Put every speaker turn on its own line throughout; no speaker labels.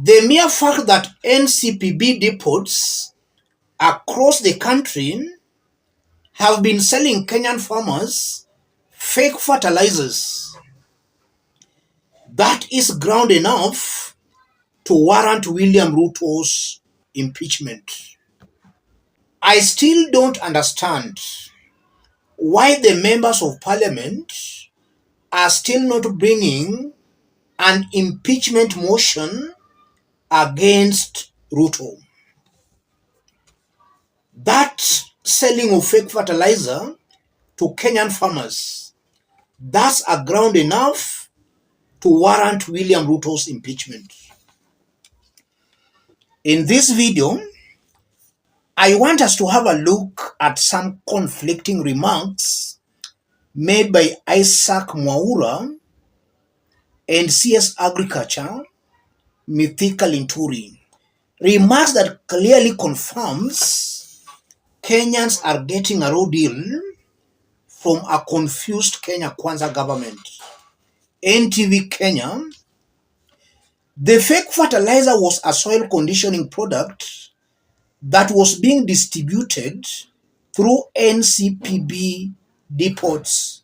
The mere fact that NCPB depots across the country have been selling Kenyan farmers fake fertilizers, that is ground enough to warrant William Ruto's impeachment. I still don't understand why the members of parliament are still not bringing an impeachment motion against Ruto. That selling of fake fertilizer to Kenyan farmers, that's a ground enough to warrant William Ruto's impeachment. In this video, I want us to have a look at some conflicting remarks made by Isaac Mwaura and CS Agriculture Mithika Linturi. Remarks that clearly confirms Kenyans are getting a raw deal from a confused Kenya Kwanza government. NTV Kenya. The fake fertilizer was a soil conditioning product that was being distributed through NCPB depots,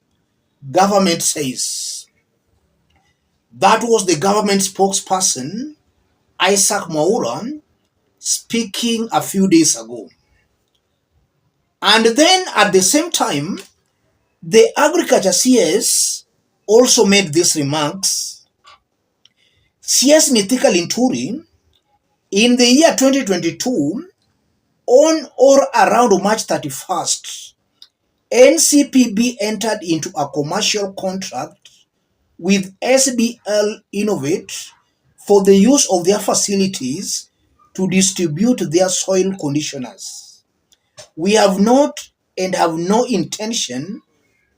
government says. That was the government spokesperson, Isaac Mwaura, speaking a few days ago. And then at the same time, the Agriculture CS also made these remarks. CS Mithika Linturi, in the year 2022, on or around March 31st, NCPB entered into a commercial contract with SBL Innovate for the use of their facilities to distribute their soil conditioners. We have not and have no intention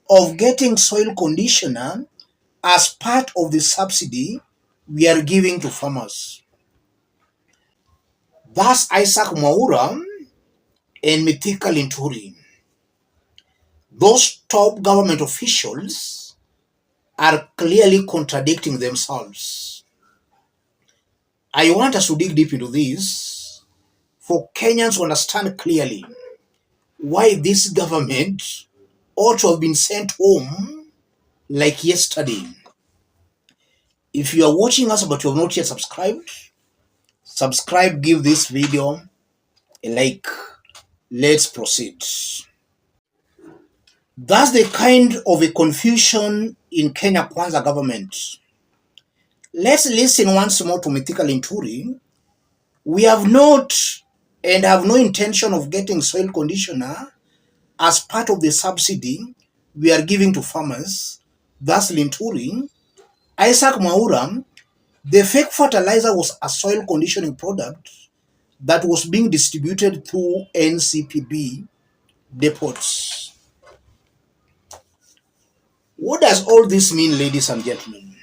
of getting soil conditioner as part of the subsidy we are giving to farmers. Thus, Isaac Mwaura and Mithika Linturi, those top government officials, are clearly contradicting themselves. I want us to dig deep into this for Kenyans to understand clearly why this government ought to have been sent home like yesterday. If you are watching us but you have not yet subscribed, subscribe, give this video a like. Let's proceed. That's the kind of a confusion in Kenya Kwanza government. Let's listen once more to Mithika Linturi. We have not and have no intention of getting soil conditioner as part of the subsidy we are giving to farmers. Thus Linturi. Isaac Mwaura, the fake fertilizer was a soil conditioning product that was being distributed through NCPB depots. What does all this mean, ladies and gentlemen?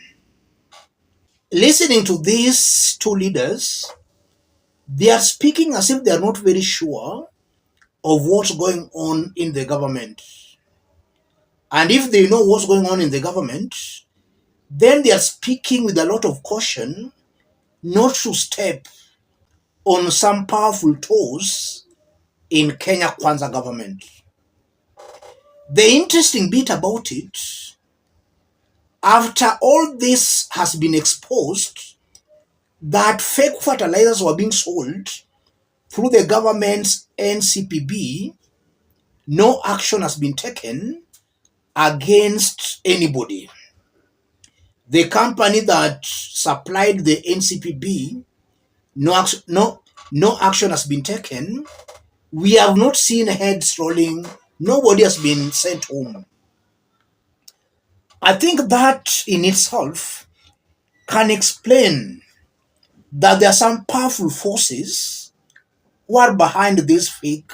Listening to these two leaders, they are speaking as if they are not very sure of what's going on in the government. And if they know what's going on in the government, then they are speaking with a lot of caution not to step on some powerful toes in Kenya Kwanza government. The interesting bit about it, after all this has been exposed, that fake fertilizers were being sold through the government's NCPB, no action has been taken against anybody. The company that supplied the NCPB, no action has been taken. We have not seen heads rolling. Nobody has been sent home. I think that in itself can explain that there are some powerful forces who are behind this fake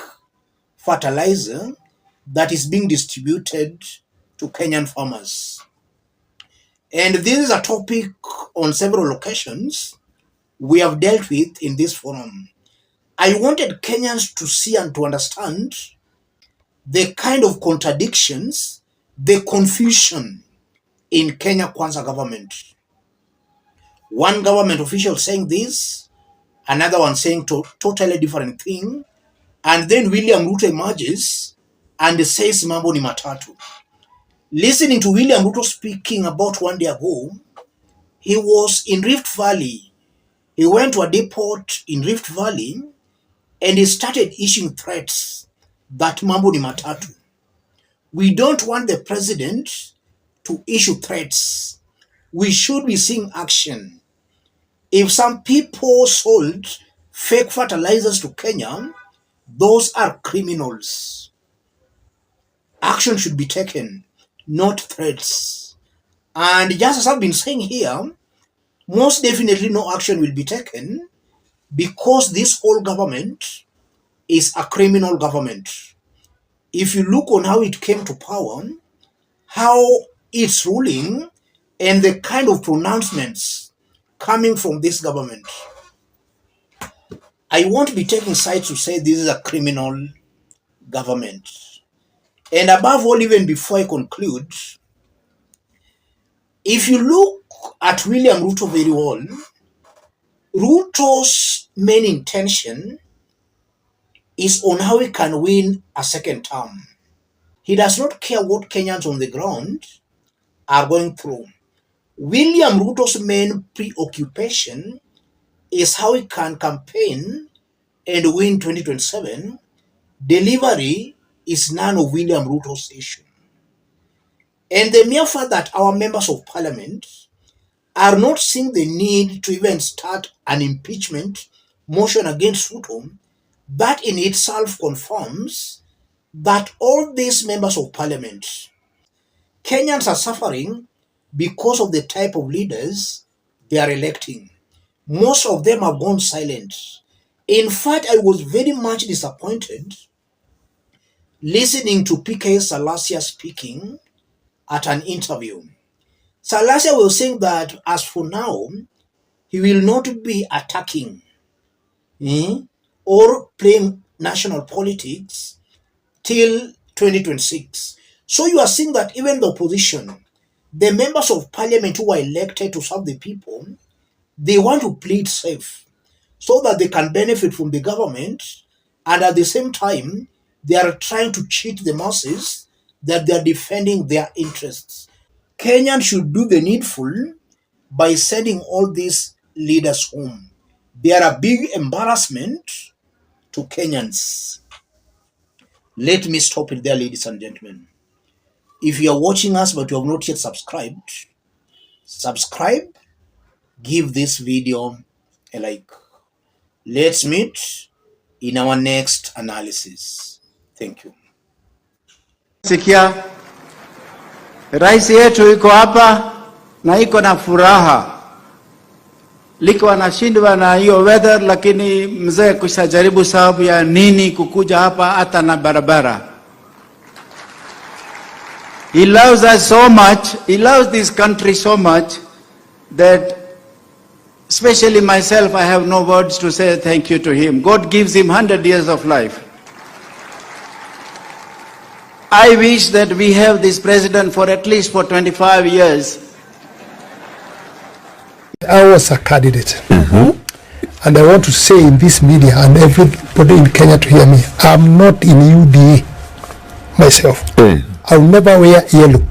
fertilizer that is being distributed to Kenyan farmers. And this is a topic on several occasions we have dealt with in this forum. I wanted Kenyans to see and to understand the kind of contradictions, the confusion in Kenya Kwanza government. One government official saying this, another one saying totally different thing, and then William Ruto emerges and says mambo ni matatu. Listening to William Ruto speaking about 1 day ago, he was in Rift Valley. He went to a depot in Rift Valley and he started issuing threats that mambo ni matatu. We don't want the president to issue threats. We should be seeing action. If some people sold fake fertilizers to Kenya, those are criminals. Action should be taken, not threats. And just as I've been saying here, most definitely no action will be taken because this whole government is a criminal government. If you look on how it came to power, how it's ruling, and the kind of pronouncements coming from this government, I won't be taking sides to say this is a criminal government. And above all, even before I conclude, if you look at William Ruto very well, Ruto's main intention is on how he can win a second term. He does not care what Kenyans on the ground are going through. William Ruto's main preoccupation is how he can campaign and win 2027. Delivery is none of William Ruto's issue. And the mere fact that our members of parliament are not seeing the need to even start an impeachment motion against Ruto, that in itself confirms that all these members of parliament, Kenyans are suffering because of the type of leaders they are electing. Most of them have gone silent. In fact, I was very much disappointed listening to PK Salasia speaking at an interview. Salasia was saying that as for now, he will not be attacking or playing national politics till 2026. So you are seeing that even the opposition, the members of parliament who are elected to serve the people, they want to play it safe so that they can benefit from the government, and at the same time, they are trying to cheat the masses that they are defending their interests. Kenyans should do the needful by sending all these leaders home. They are a big embarrassment to Kenyans. Let me stop it there, ladies and gentlemen. If you are watching us but you have not yet subscribed, subscribe, give this video a like. Let's meet in our next analysis. Thank you.
Sikia, rais yetu iko hapa na iko na furaha, liko anashindwa na hiyo weather, lakini mzee kusajaribu sababu ya nini kukuja hapa hata na barabara. He loves us so much, he loves this country so much that especially myself, I have no words to say thank you to him. God gives him 100 years of life. I wish that we have this president for at least for 25 years.
I was a candidate. And I want to say in this media and everybody in Kenya to hear me, I'm not in UDA myself. I'll never wear yellow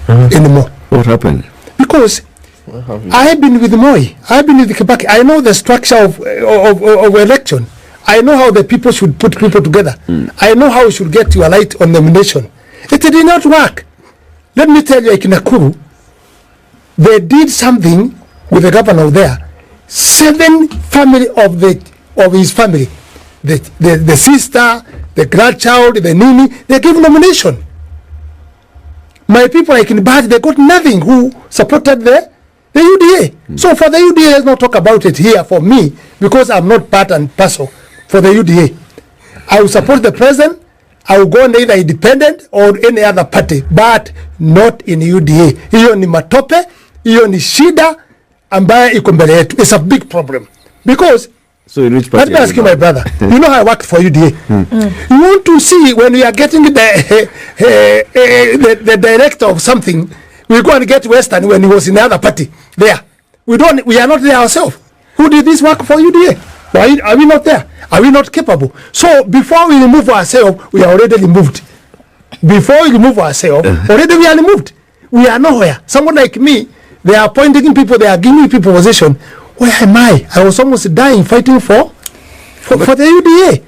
anymore.
What happened?
Because I've been with Moi, I've been with Kibaki. I know the structure of election. I know how the people should put people together. I know how you should get your light on nomination. It did not work. Let me tell you, like in Nakuru, they did something with the governor there. 7 family of his family, the sister, the grandchild, the nini, they gave nomination. My people like in Bahati, they got nothing who supported the UDA. So for the UDA, let's not talk about it here for me, because I'm not part and parcel for the UDA. I will support the president. I will go on either independent or any other party, but not in UDA. Hiyo ni matope, hiyo ni shida ambayo iko mbele yetu. It's a big problem. Because,
so in which party?
Let me ask you, my brother. You know I work for UDA. You want to see when we are getting the director of something, we go and get Western when he was in the other party there. We are not there ourselves. Who did this work for UDA? Why are we not there? Are we not capable? So before we remove ourselves, we are already removed. Before we remove ourselves, already we are removed. We are nowhere. Someone like me, they are appointing people, they are giving people position. Where am I? I was almost dying fighting for the UDA.